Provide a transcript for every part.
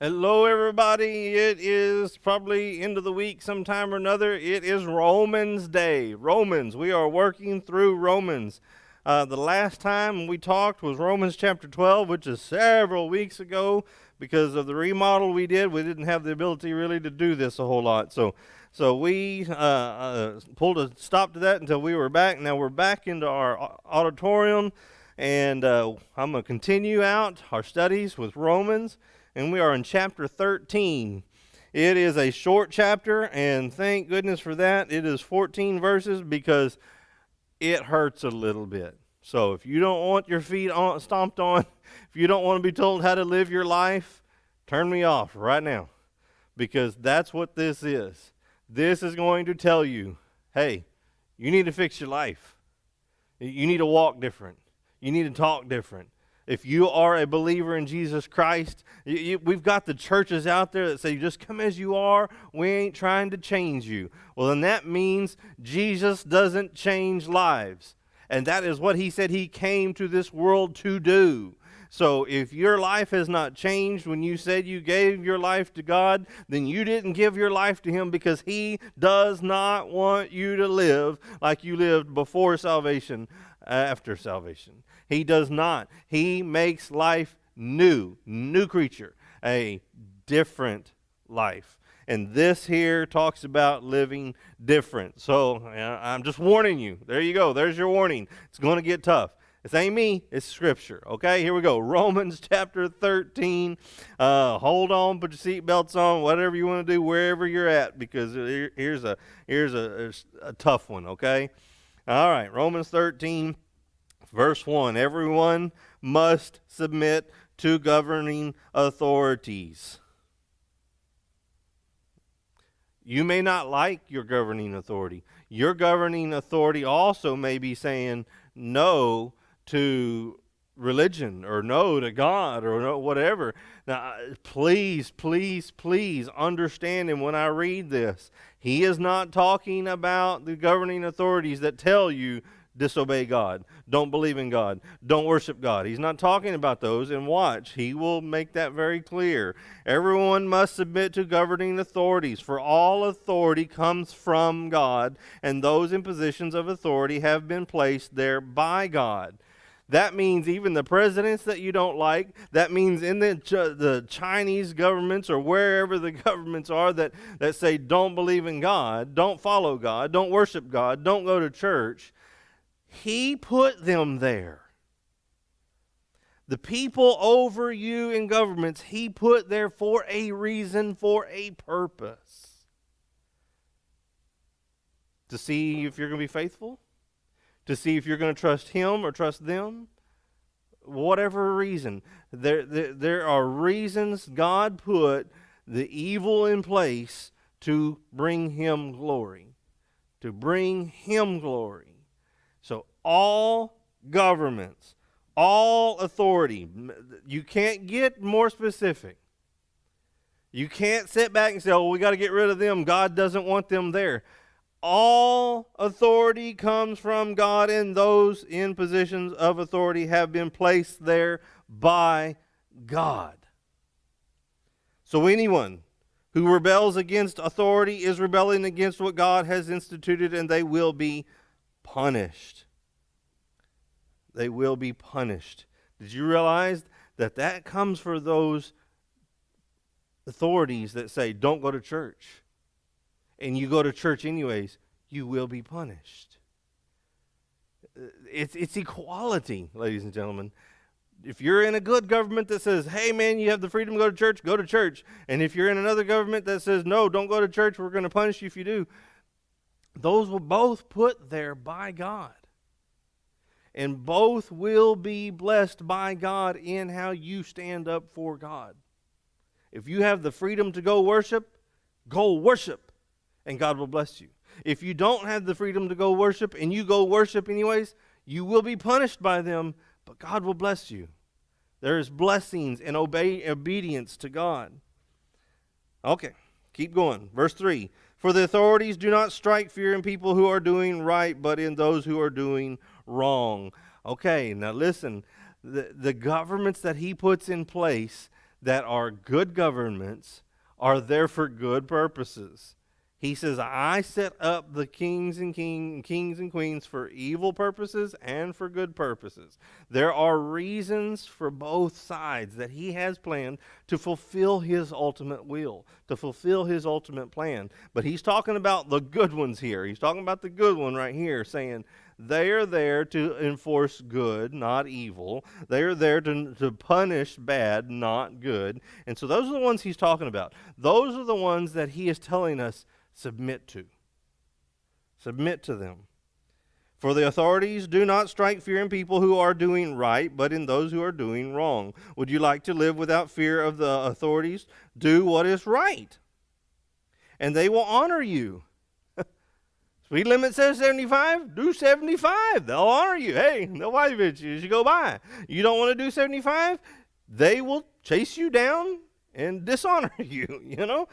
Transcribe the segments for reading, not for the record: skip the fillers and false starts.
Hello, everybody. It is probably end of the week sometime or another. It is Romans Day. Romans. We are working through Romans. The last time we talked was Romans chapter 12, which is several weeks ago. Because of the remodel we did, we didn't have the ability really to do this a whole lot. So we pulled a stop to that until we were back. Now we're back into our auditorium, and I'm going to continue out our studies with Romans. And we are in chapter 13. It is a short chapter, and thank goodness for that. It is 14 verses because it hurts a little bit. So if you don't want your feet stomped on, if you don't want to be told how to live your life, turn me off right now, because that's what this is. This is going to tell you, hey, you need to fix your life. You need to walk different. You need to talk different. If you are a believer in Jesus Christ, we've got the churches out there that say, just come as you are. We ain't trying to change you. Well, then that means Jesus doesn't change lives. And that is what he said he came to this world to do. So if your life has not changed when you said you gave your life to God, then you didn't give your life to him, because he does not want you to live like you lived before salvation, after salvation. He does not. He makes life new creature, a different life. And this here talks about living different. So I'm just warning you. There you go. There's your warning. It's going to get tough. This ain't me. It's Scripture. Okay, here we go. Romans chapter 13. Hold on. Put your seatbelts on. Whatever you want to do, wherever you're at, because here's a tough one. Okay. All right. Romans 13. Verse 1, everyone must submit to governing authorities. You may not like your governing authority. Your governing authority also may be saying no to religion, or no to God, or no whatever. Now, please understand him when I read this. He is not talking about the governing authorities that tell you disobey God, don't believe in God, don't worship God. He's not talking about those, and watch, he will make that very clear. Everyone must submit to governing authorities, for all authority comes from God, and those in positions of authority have been placed there by God. That means even the presidents that you don't like. That means in the Chinese governments, or wherever the governments are that say don't believe in God, don't follow God, don't worship God, don't go to church. He put them there. The people over you in governments, he put there for a reason, for a purpose. To see if you're going to be faithful, to see if you're going to trust him or trust them, whatever reason. There are reasons God put the evil in place to bring him glory. To bring him glory. So all governments, all authority, you can't get more specific. You can't sit back and say, oh, we got to get rid of them. God doesn't want them there. All authority comes from God, and those in positions of authority have been placed there by God. So anyone who rebels against authority is rebelling against what God has instituted, and they will be punished. They will be punished. Did you realize that comes for those authorities that say don't go to church, and you go to church anyways? You will be punished. It's equality, ladies and gentlemen. If you're in a good government that says, hey man, you have the freedom to go to church, and if you're in another government that says, no, don't go to church, we're going to punish you if you do, those will both put there by God. And both will be blessed by God in how you stand up for God. If you have the freedom to go worship, and God will bless you. If you don't have the freedom to go worship, and you go worship anyways, you will be punished by them, but God will bless you. There is blessings in obedience to God. Okay, keep going. Verse 3. For the authorities do not strike fear in people who are doing right, but in those who are doing wrong. Okay, now listen. The governments that he puts in place, that are good governments are there for good purposes. He says, I set up the kings and queens for evil purposes and for good purposes. There are reasons for both sides that he has planned to fulfill his ultimate will, to fulfill his ultimate plan. But he's talking about the good ones here. He's talking about the good one right here, saying they are there to enforce good, not evil. They are there to punish bad, not good. And so those are the ones he's talking about. Those are the ones that he is telling us submit to. Submit to them. For the authorities do not strike fear in people who are doing right, but in those who are doing wrong. Would you like to live without fear of the authorities? Do what is right, and they will honor you. Speed limit says 75, do 75. They'll honor you. Hey, they'll wave at you as you go by. You don't want to do 75? They will chase you down and dishonor you, you know.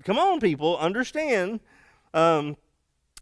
Come on, people, understand. Do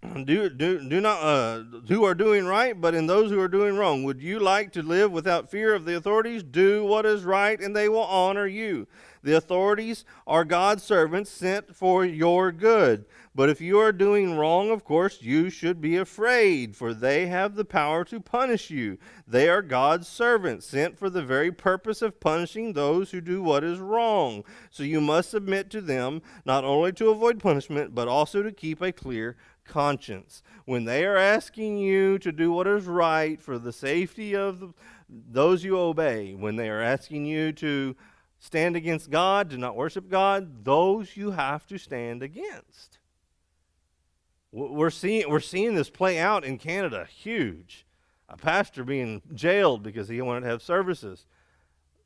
not who are doing right, but in those who are doing wrong. Would you like to live without fear of the authorities? Do what is right, and they will honor you. The authorities are God's servants sent for your good. But if you are doing wrong, of course, you should be afraid, for they have the power to punish you. They are God's servants sent for the very purpose of punishing those who do what is wrong. So you must submit to them, not only to avoid punishment, but also to keep a clear conscience. When they are asking you to do what is right for the safety of those you obey, when they are asking you to stand against God, to not worship God, those you have to stand against. We're seeing this play out in Canada, huge. A pastor being jailed because he wanted to have services.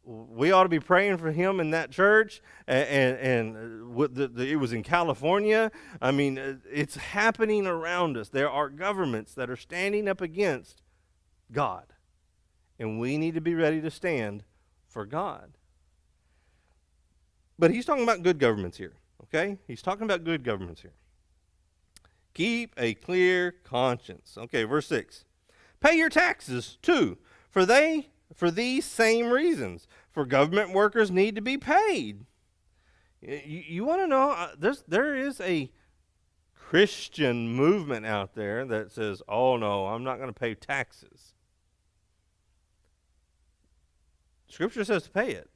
We ought to be praying for him in that church, and it was in California. I mean, it's happening around us. There are governments that are standing up against God, and we need to be ready to stand for God. But he's talking about good governments here, okay? He's talking about good governments here. Keep a clear conscience. Okay, verse 6. Pay your taxes, too, for these same reasons. For government workers need to be paid. You want to know, there is a Christian movement out there that says, oh no, I'm not going to pay taxes. Scripture says to pay it.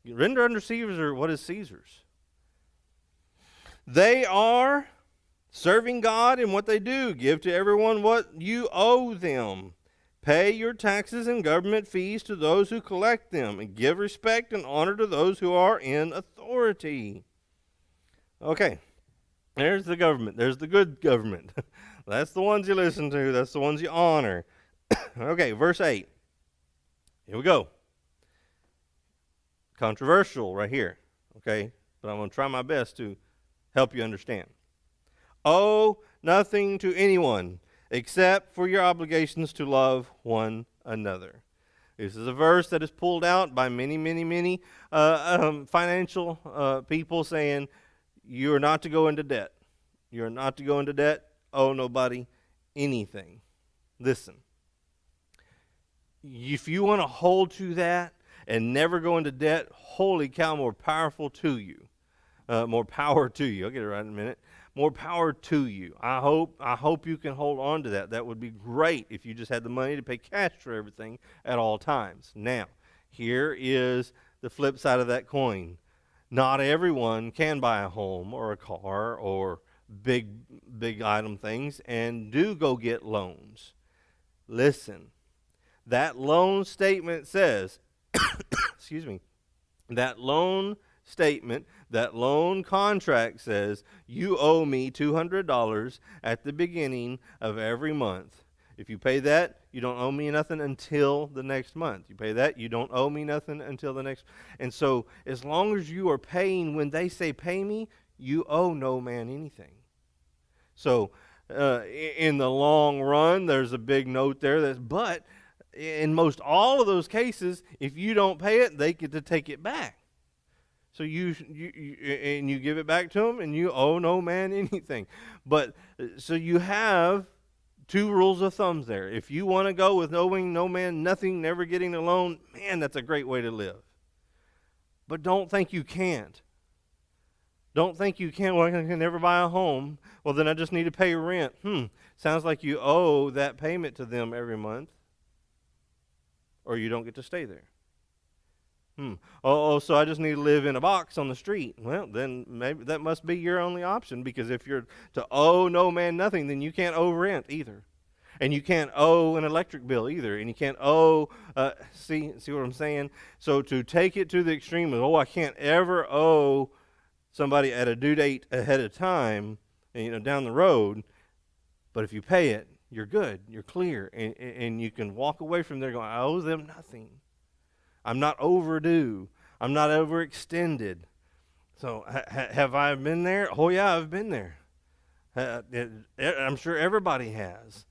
Render unto Caesar what is Caesar's. They are serving God in what they do. Give to everyone what you owe them. Pay your taxes and government fees to those who collect them, and give respect and honor to those who are in authority. Okay, there's the government. There's the good government. That's the ones you listen to. That's the ones you honor. Okay, verse 8. Here we go. Controversial right here, okay? But I'm going to try my best to help you understand. Owe nothing to anyone except for your obligations to love one another. This is a verse that is pulled out by many financial people saying you are not to go into debt. You are not to go into debt. Owe nobody anything. Listen, if you want to hold to that and never go into debt, holy cow, more powerful to you. More power to you. I'll get it right in a minute. More power to you. I hope you can hold on to that. That would be great if you just had the money to pay cash for everything at all times. Now, here is the flip side of that coin. Not everyone can buy a home or a car or big item things and do go get loans. Listen, that loan statement says, excuse me, that loan contract says, you owe me $200 at the beginning of every month. If you pay that, you don't owe me nothing until the next month. You pay that, you don't owe me nothing until the next. And so as long as you are paying when they say pay me, you owe no man anything. So in the long run, there's a big note there but in most all of those cases, if you don't pay it, they get to take it back. So you give it back to them, and you owe no man anything. But so you have two rules of thumbs there. If you want to go with owing no man nothing, never getting a loan, man, that's a great way to live. But don't think you can't. Don't think you can't. Well, I can never buy a home. Well, then I just need to pay rent. Sounds like you owe that payment to them every month, or you don't get to stay there. So I just need to live in a box on the street. Well, then maybe that must be your only option, because if you're to owe no man nothing, then you can't owe rent either. And you can't owe an electric bill either. And you can't owe, see what I'm saying? So to take it to the extreme of, I can't ever owe somebody at a due date ahead of time, down the road. But if you pay it, you're good. You're clear. And you can walk away from there going, I owe them nothing. I'm not overdue. I'm not overextended. So have I been there? Oh, yeah, I've been there. I'm sure everybody has.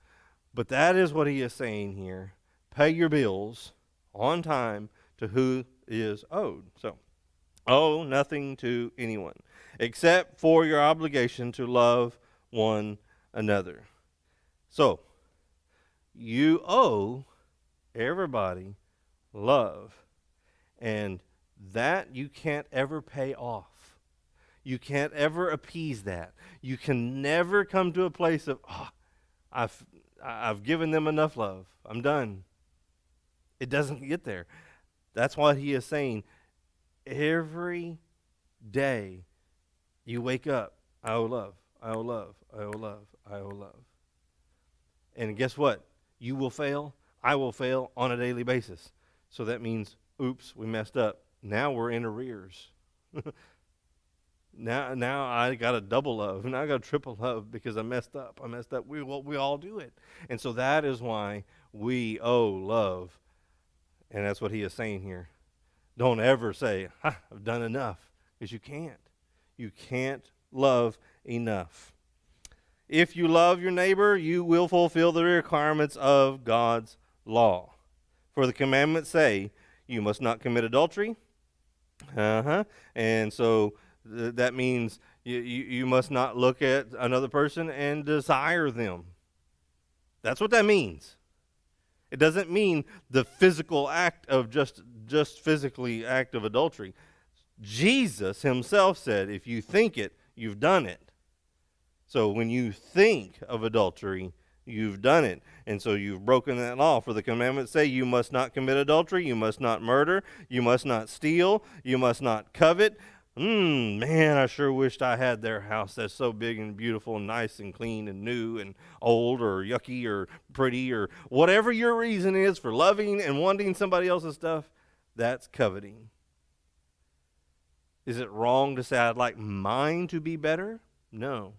But that is what he is saying here. Pay your bills on time to who is owed. So, owe nothing to anyone except for your obligation to love one another. So, you owe everybody love. And that you can't ever pay off. You can't ever appease that. You can never come to a place of, I've given them enough love. I'm done. It doesn't get there. That's what he is saying. Every day you wake up, I owe love, I owe love, I owe love, I owe love. And guess what? You will fail. I will fail on a daily basis. So that means, oops, we messed up. Now we're in arrears. Now I got a double love. Now I got a triple love because I messed up. We all do it. And so that is why we owe love. And that's what he is saying here. Don't ever say, I've done enough, because you can't. You can't love enough. If you love your neighbor, you will fulfill the requirements of God's law. For the commandments say, you must not commit adultery. And so that means you must not look at another person and desire them. That's what that means. It doesn't mean the physical act of just physically act of adultery. Jesus himself said, if you think it, you've done it. So when you think of adultery, you've done it. And so you've broken that law. For the commandments say you must not commit adultery, you must not murder, you must not steal, you must not covet. Man, I sure wished I had their house that's so big and beautiful and nice and clean and new and old or yucky or pretty or whatever your reason is for loving and wanting somebody else's stuff. That's coveting. Is it wrong to say I'd like mine to be better? No.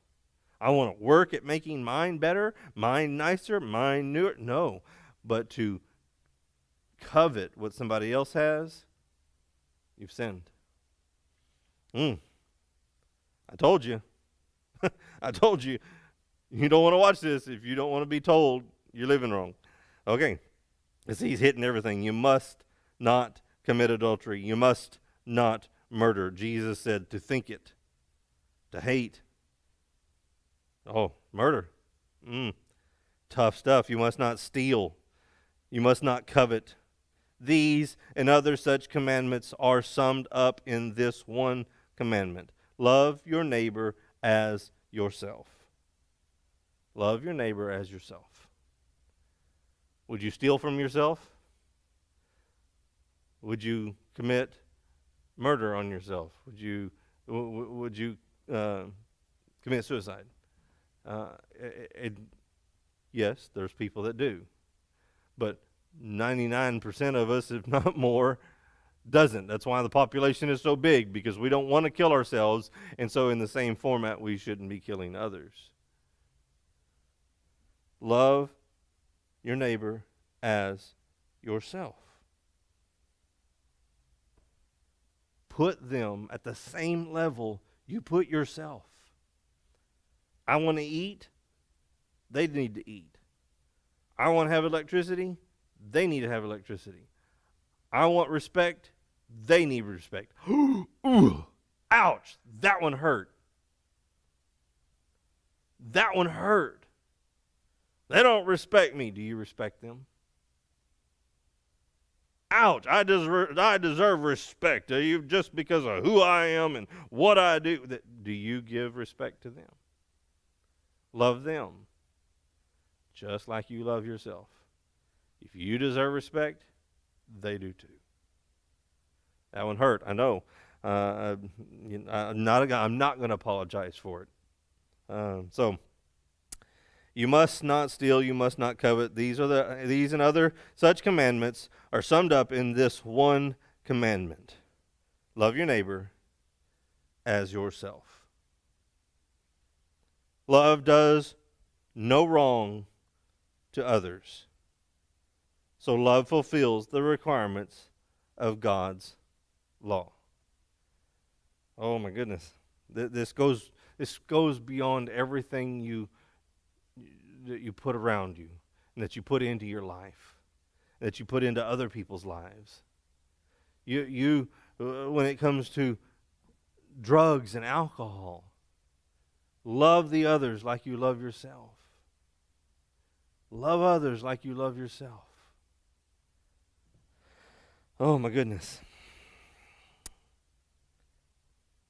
I want to work at making mine better, mine nicer, mine newer. No. But to covet what somebody else has, you've sinned. I told you. I told you. You don't want to watch this if you don't want to be told you're living wrong. Okay. He's hitting everything. You must not commit adultery. You must not murder. Jesus said to think it, to hate. Oh, murder. Tough stuff. You must not steal. You must not covet. These and other such commandments are summed up in this one commandment. Love your neighbor as yourself. Love your neighbor as yourself. Would you steal from yourself? Would you commit murder on yourself? Would you commit suicide? Yes, there's people that do. But 99% of us, if not more, doesn't. That's why the population is so big, because we don't want to kill ourselves, and so in the same format, we shouldn't be killing others. Love your neighbor as yourself. Put them at the same level you put yourself. I want to eat, they need to eat. I want to have electricity, they need to have electricity. I want respect, they need respect. Ooh, ouch, that one hurt. That one hurt. They don't respect me. Do you respect them? ouch, I deserve respect just because of who I am and what I do. Do you give respect to them? Love them just like you love yourself. If you deserve respect, they do too. That one hurt, I know. I'm not going to apologize for it. So, you must not steal, you must not covet. These and other such commandments are summed up in this one commandment. Love your neighbor as yourself. Love does no wrong to others. So love fulfills the requirements of God's law. Oh my goodness. This goes beyond everything that you put around you and that you put into your life, that you put into other people's lives. You when it comes to drugs and alcohol, love the others like you love yourself. Love others like you love yourself. Oh my goodness.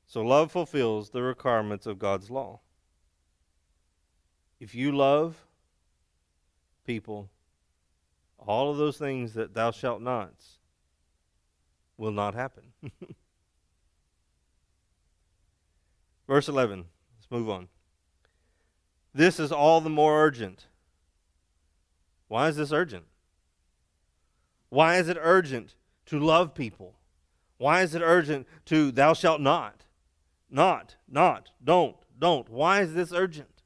So love fulfills the requirements of God's law. If you love people, all of those things that thou shalt nots will not happen. Verse 11. Let's move on. This is all the more urgent. Why is this urgent? Why is it urgent to love people? Why is it urgent to thou shalt not? Not, don't. Why is this urgent?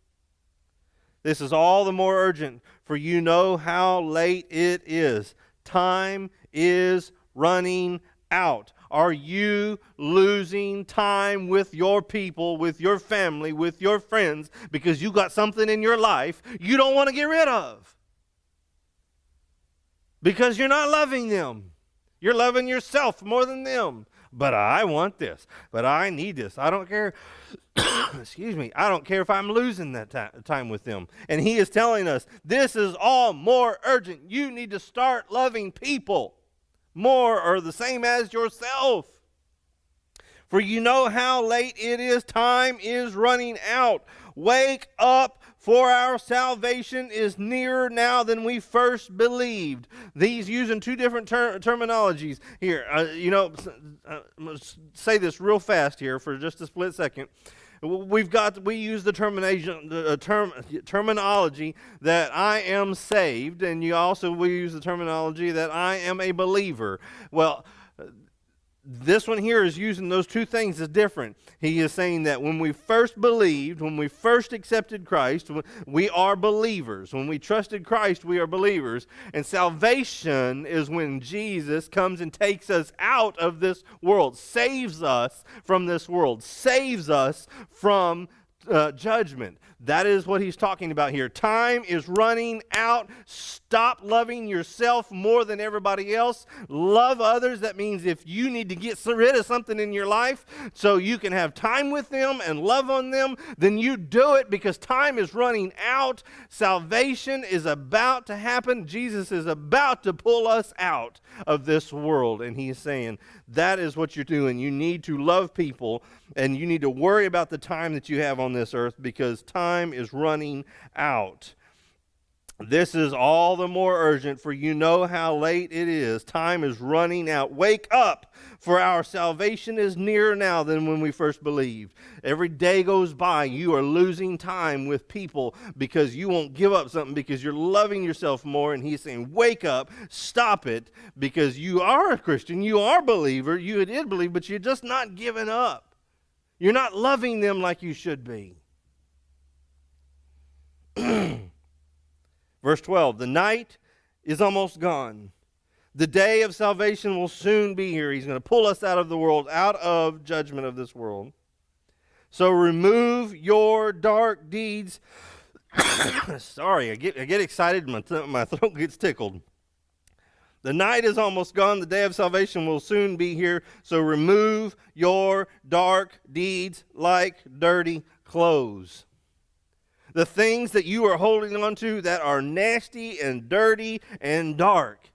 This is all the more urgent, for you know how late it is. Time is running out. Are you losing time with your people, with your family, with your friends, because you got something in your life you don't want to get rid of? Because you're not loving them. You're loving yourself more than them. But I want this. But I need this. I don't care. Excuse me. I don't care if I'm losing that time with them. And he is telling us, this is all more urgent. You need to start loving people more or the same as yourself. For you know how late it is. Time is running out. Wake up, for our salvation is nearer now than we first believed. These using two different terminologies here. I'm going to say this real fast here for just a split second. We use the terminology that I am saved, and we use the terminology that I am a believer. Well, this one here is using those two things as different. He is saying that when we first believed, when we first accepted Christ, we are believers. When we trusted Christ, we are believers. And salvation is when Jesus comes and takes us out of this world, saves us from this world, saves us from judgment. That is what he's talking about here. Time is running out. Stop loving yourself more than everybody else. Love others. That means if you need to get rid of something in your life so you can have time with them and love on them, then you do it, because time is running out. Salvation is about to happen. Jesus is about to pull us out of this world. And he's saying that is what you're doing. You need to love people, and you need to worry about the time that you have on this earth, because time is running out. This is all the more urgent, for you know how late it is. Time is running out. Wake up, for our salvation is nearer now than when we first believed. Every day goes by, you are losing time with people because you won't give up something, because you're loving yourself more. And he's saying, wake up, stop it, because you are a Christian, you are a believer, you did believe, but you're just not giving up. You're not loving them like you should be. Verse 12, the night is almost gone. The day of salvation will soon be here. He's going to pull us out of the world, out of judgment of this world. So remove your dark deeds. Sorry, I get excited. My throat gets tickled. The night is almost gone. The day of salvation will soon be here. So remove your dark deeds like dirty clothes. The things that you are holding on to that are nasty and dirty and dark,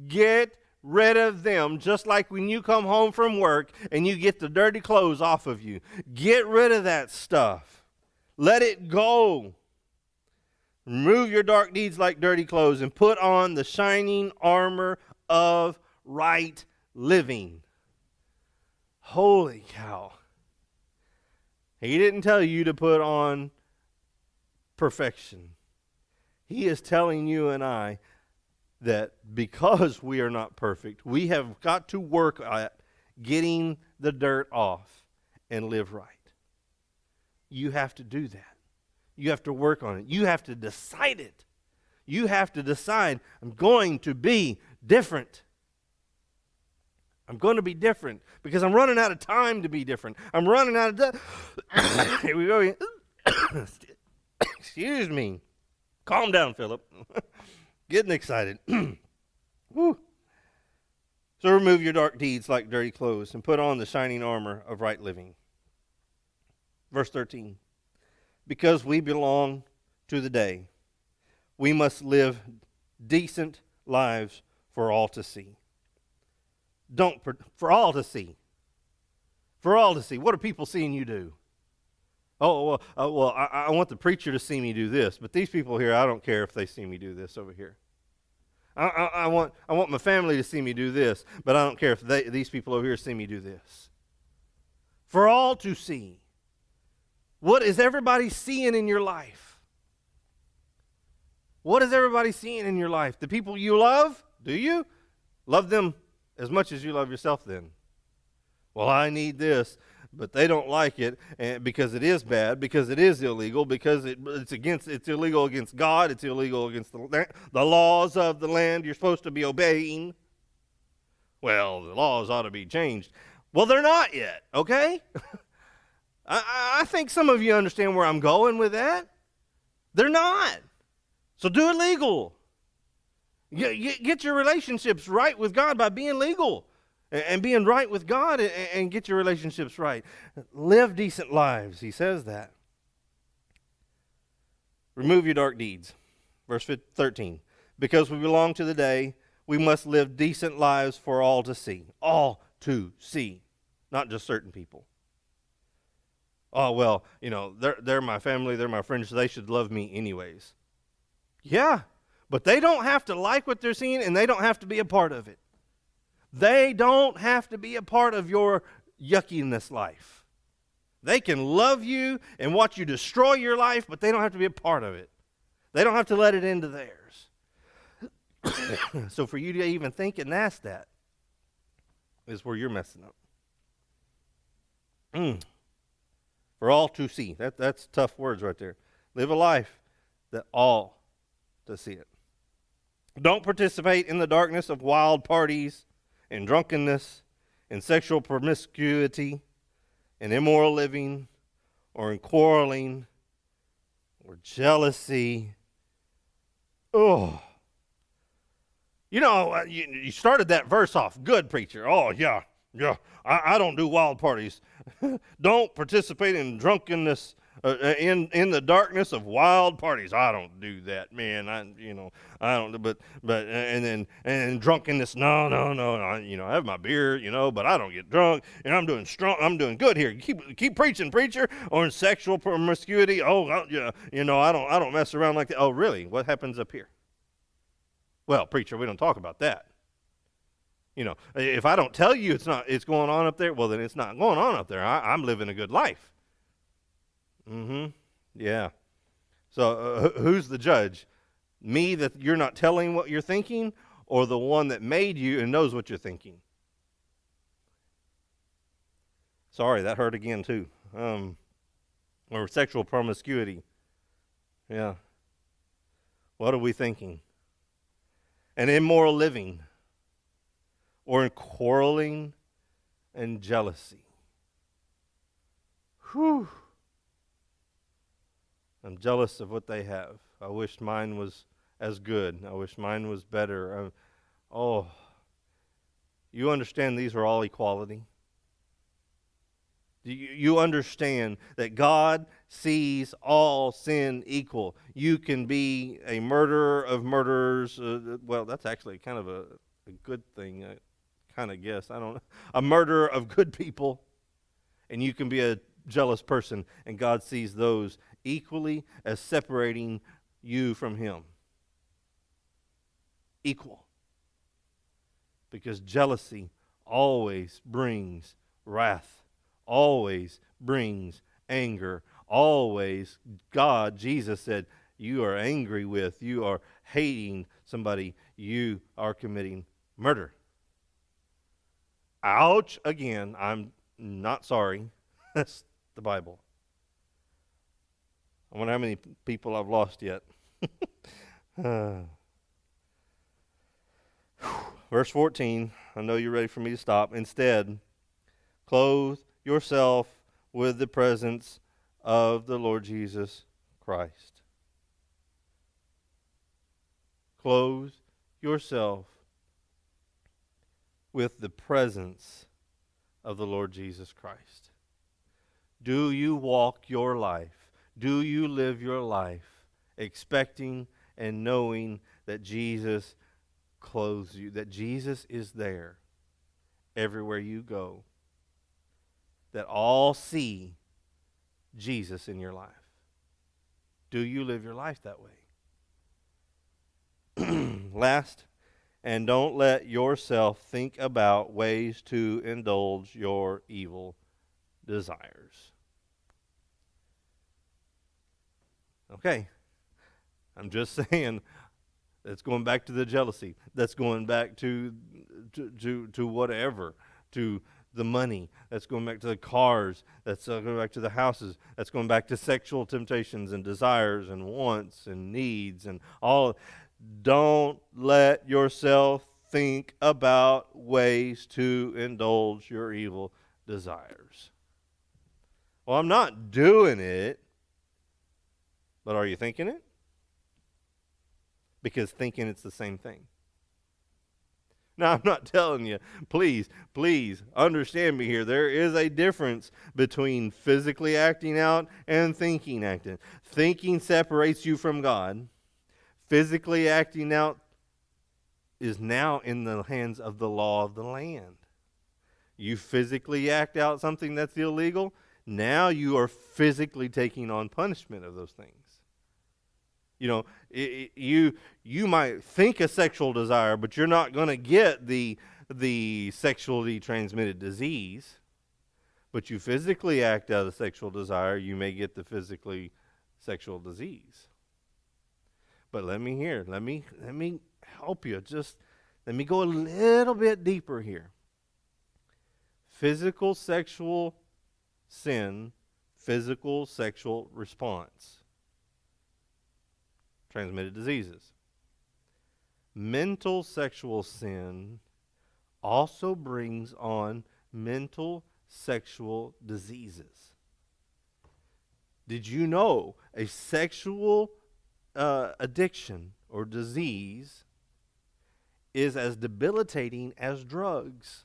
get rid of them, just like when you come home from work and you get the dirty clothes off of you. Get rid of that stuff. Let it go. Remove your dark deeds like dirty clothes and put on the shining armor of right living. Holy cow. He didn't tell you to put on perfection. He is telling you and I that because we are not perfect, we have got to work at getting the dirt off and live right. You have to do that. You have to work on it. You have to decide it. You have to decide, I'm going to be different. I'm going to be different because I'm running out of time to be different. I'm running out of Here we go. Excuse me. Calm down, Philip. Getting excited. Woo. So remove your dark deeds like dirty clothes and put on the shining armor of right living. Verse 13. Because we belong to the day, we must live decent lives for all to see. For all to see. For all to see. What are people seeing you do? Oh, well, I want the preacher to see me do this, but these people here, I don't care if they see me do this over here. I want my family to see me do this, but I don't care if these people over here see me do this. For all to see. What is everybody seeing in your life? What is everybody seeing in your life? The people you love, do you? Love them as much as you love yourself then. Well, I need this, but they don't like it because it is bad, because it is illegal, because it's illegal against God, it's illegal against the laws of the land you're supposed to be obeying. Well, the laws ought to be changed. Well, they're not yet, okay? I think some of you understand where I'm going with that. They're not. So do it legal. Get your relationships right with God by being legal and being right with God and get your relationships right. Live decent lives. He says that. Remove your dark deeds. Verse 13. Because we belong to the day, we must live decent lives for all to see. All to see. Not just certain people. Oh, well, they're my family, they're my friends, so they should love me anyways. Yeah, but they don't have to like what they're seeing, and they don't have to be a part of it. They don't have to be a part of your yuckiness life. They can love you and watch you destroy your life, but they don't have to be a part of it. They don't have to let it into theirs. So for you to even think and ask that is where you're messing up. For all to see. That's tough words right there. Live a life that all to see it. Don't participate in the darkness of wild parties and drunkenness and sexual promiscuity and immoral living or in quarreling or jealousy. Oh. You started that verse off. Good, preacher. Oh, yeah. I don't do wild parties. Don't participate in drunkenness, in the darkness of wild parties. I don't do that, man. I don't. But and drunkenness. No. I have my beer, but I don't get drunk, and I'm doing strong. I'm doing good here. Keep preaching, preacher. Or in sexual promiscuity. Oh, I don't mess around like that. Oh, really? What happens up here? Well, preacher, we don't talk about that. If I don't tell you it's going on up there, well, then it's not going on up there. I'm living a good life. Yeah. So who's the judge? Me that you're not telling what you're thinking, or the one that made you and knows what you're thinking? Sorry, that hurt again too. Or sexual promiscuity. Yeah. What are we thinking? And immoral living. Or in quarreling and jealousy. Whew. I'm jealous of what they have. I wish mine was as good. I wish mine was better. You understand these are all equality? You understand that God sees all sin equal. You can be a murderer of murderers. Well, that's actually kind of a a good thing. I kind of guess. I don't know. A murderer of good people. And you can be a jealous person, and God sees those equally as separating you from Him. Equal. Because jealousy always brings wrath, always brings anger, always, Jesus said, you are angry with, you are hating somebody, you are committing murder. Ouch, again, I'm not sorry. That's the Bible. I wonder how many people I've lost yet. Verse 14, I know you're ready for me to stop. Instead, clothe yourself with the presence of the Lord Jesus Christ. Clothe yourself with the presence of the Lord Jesus Christ. Do you walk your life? Do you live your life expecting and knowing that Jesus clothes you, that Jesus is there everywhere you go, that all see Jesus in your life? Do you live your life that way? Last, and don't let yourself think about ways to indulge your evil desires. Okay, I'm just saying, that's going back to the jealousy. That's going back to whatever, to the money. That's going back to the cars. That's going back to the houses. That's going back to sexual temptations and desires and wants and needs and all. Don't let yourself think about ways to indulge your evil desires. Well, I'm not doing it, but are you thinking it? Because thinking it's the same thing. Now, I'm not telling you, please understand me here. There is a difference between physically acting out and thinking acting. Thinking separates you from God. Physically acting out is now in the hands of the law of the land. You physically act out something that's illegal, now you are physically taking on punishment of those things. You know, you might think a sexual desire, but you're not going to get the sexually transmitted disease. But you physically act out a sexual desire, you may get the physically sexual disease. But let me help you. Just let me go a little bit deeper here. Physical sexual sin, physical sexual response. Transmitted diseases. Mental sexual sin also brings on mental sexual diseases. Did you know a sexual addiction or disease is as debilitating as drugs?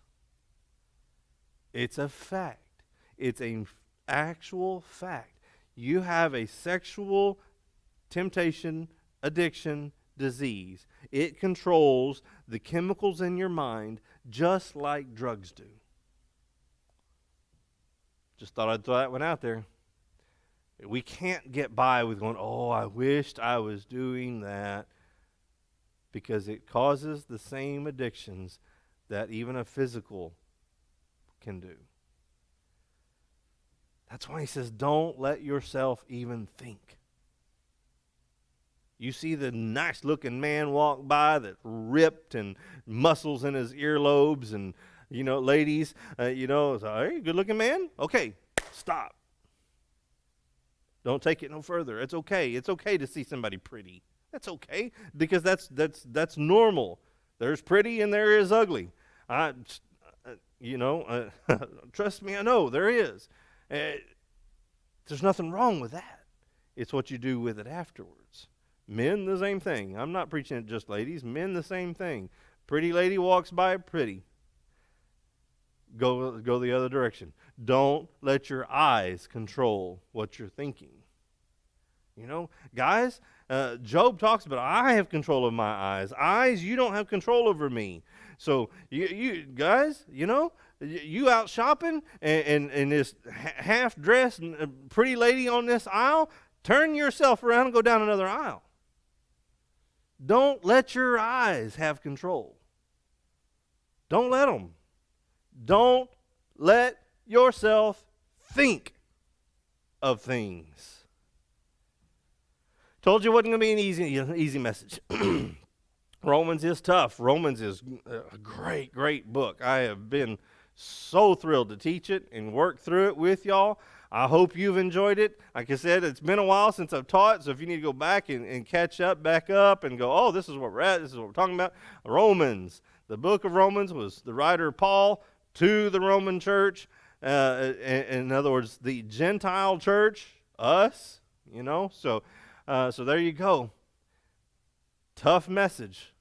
It's a fact. It's an actual fact. You have a sexual temptation, addiction, disease. It controls the chemicals in your mind just like drugs do. Just thought I'd throw that one out there. We can't get by with going, oh, I wished I was doing that, because it causes the same addictions that even a physical can do. That's why he says, don't let yourself even think. You see the nice-looking man walk by that's ripped and muscles in his earlobes, and, ladies, hey, good-looking man? Okay, stop. Don't take it no further. It's okay. It's okay to see somebody pretty. That's okay, because that's normal. There's pretty and there is ugly. Trust me, I know there is. There's nothing wrong with that. It's what you do with it afterwards. Men, the same thing. I'm not preaching at just ladies. Men, the same thing. Pretty lady walks by, pretty. Go the other direction. Don't let your eyes control what you're thinking. Guys, Job talks about, I have control of my eyes. Eyes, you don't have control over me. So you guys, you out shopping and this half-dressed pretty lady on this aisle, turn yourself around and go down another aisle. Don't let your eyes have control. Don't let them. Don't let yourself think of things. Told you it wasn't going to be an easy message. Romans is tough. Romans is a great, great book. I have been so thrilled to teach it and work through it with y'all. I hope you've enjoyed it. Like I said, it's been a while since I've taught, so if you need to go back and catch up, back up, and go, oh, this is what we're at, this is what we're talking about. Romans, the book of Romans was the writer Paul to the Roman church. In other words, the Gentile church, us, So there you go. Tough message,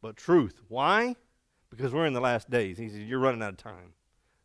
but truth. Why? Because we're in the last days. He says, you're running out of time.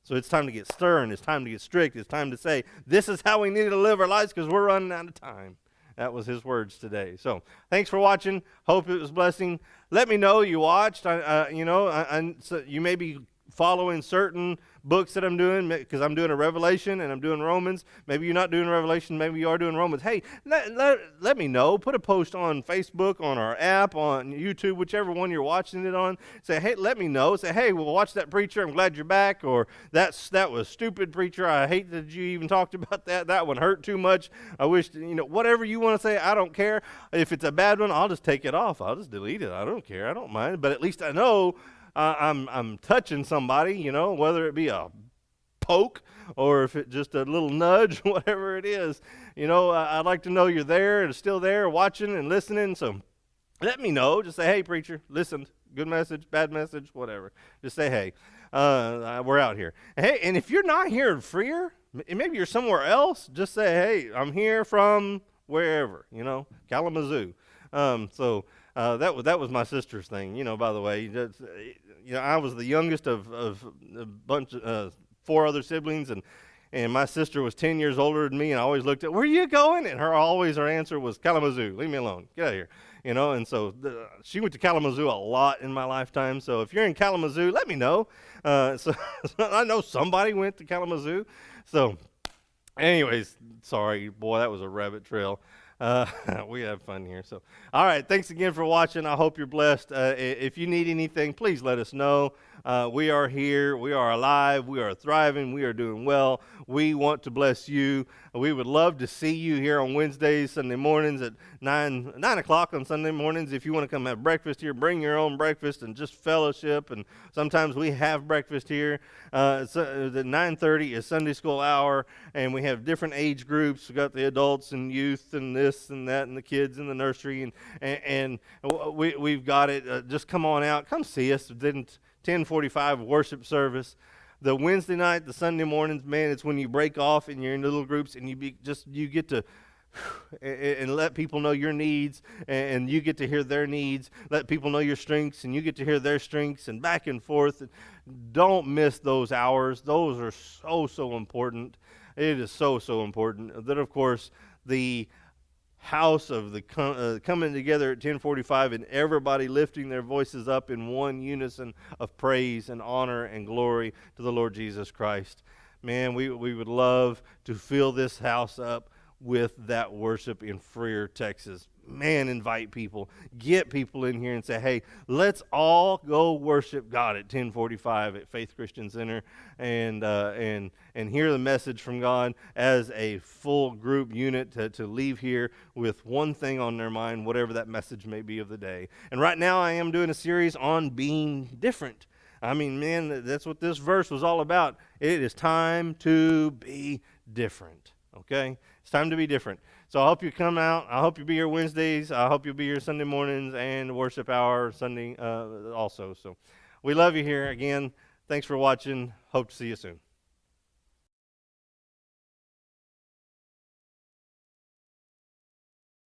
So it's time to get stern. It's time to get strict. It's time to say, this is how we need to live our lives because we're running out of time. That was his words today. So thanks for watching. Hope it was a blessing. Let me know you watched. So you may be following certain books that I'm doing because I'm doing a Revelation and I'm doing Romans. Maybe you're not doing Revelation. Maybe you are doing Romans. Hey, let me know. Put a post on Facebook, on our app, on YouTube, whichever one you're watching it on. Say, hey, let me know. Say, hey, we'll watch that preacher. I'm glad you're back. Or that was stupid, preacher. I hate that you even talked about that. That one hurt too much. I wish, whatever you want to say, I don't care. If it's a bad one, I'll just take it off. I'll just delete it. I don't care. I don't mind. But at least I know I'm touching somebody, whether it be a poke or if it's just a little nudge, whatever it is. I'd like to know you're there and still there watching and listening. So let me know. Just say, hey, preacher, listened. Good message, bad message, whatever. Just say, hey, we're out here. Hey, and if you're not here in Freer, maybe you're somewhere else, just say, hey, I'm here from wherever, Kalamazoo. That was my sister's thing, by the way. I was the youngest of a bunch of 4 other siblings, and my sister was 10 years older than me, and I always looked at, where are you going? And her answer was Kalamazoo. Leave me alone. Get out of here. And so she went to Kalamazoo a lot in my lifetime. So if you're in Kalamazoo, let me know. So I know somebody went to Kalamazoo. So anyways, sorry, boy, that was a rabbit trail. We have fun here. So, all right. Thanks again for watching. I hope you're blessed. If you need anything, please let us know. We are here. We are alive. We are thriving. We are doing well. We want to bless you. We would love to see you here on Wednesdays, Sunday mornings at 9 o'clock on Sunday mornings. If you want to come have breakfast here, bring your own breakfast and just fellowship. And sometimes we have breakfast here. The 9:30 is Sunday school hour, and we have different age groups. We've got the adults and youth and this and that and the kids in the nursery. And we've got it. Just come on out. Come see us. 10:45 worship service. The Wednesday night, the Sunday mornings, man, it's when you break off and you're in little groups and you get to and let people know your needs, and you get to hear their needs. Let people know your strengths, and you get to hear their strengths, and back and forth. Don't miss those hours. Those are so important. It is so important. That, of course, the house of the coming together at 10:45 and everybody lifting their voices up in one unison of praise and honor and glory to the Lord Jesus Christ. Man, we would love to fill this house up with that worship in Freer, Texas. Man, invite people. Get people in here and say, hey, let's all go worship God at 10:45 at Faith Christian Center and hear the message from God as a full group unit to leave here with one thing on their mind, whatever that message may be of the day. And right now I am doing a series on being different. I mean, man, that's what this verse was all about. It is time to be different, okay? It's time to be different. So I hope you come out. I hope you'll be here Wednesdays. I hope you'll be here Sunday mornings and worship hour Sunday also. So we love you here. Again, thanks for watching. Hope to see you soon.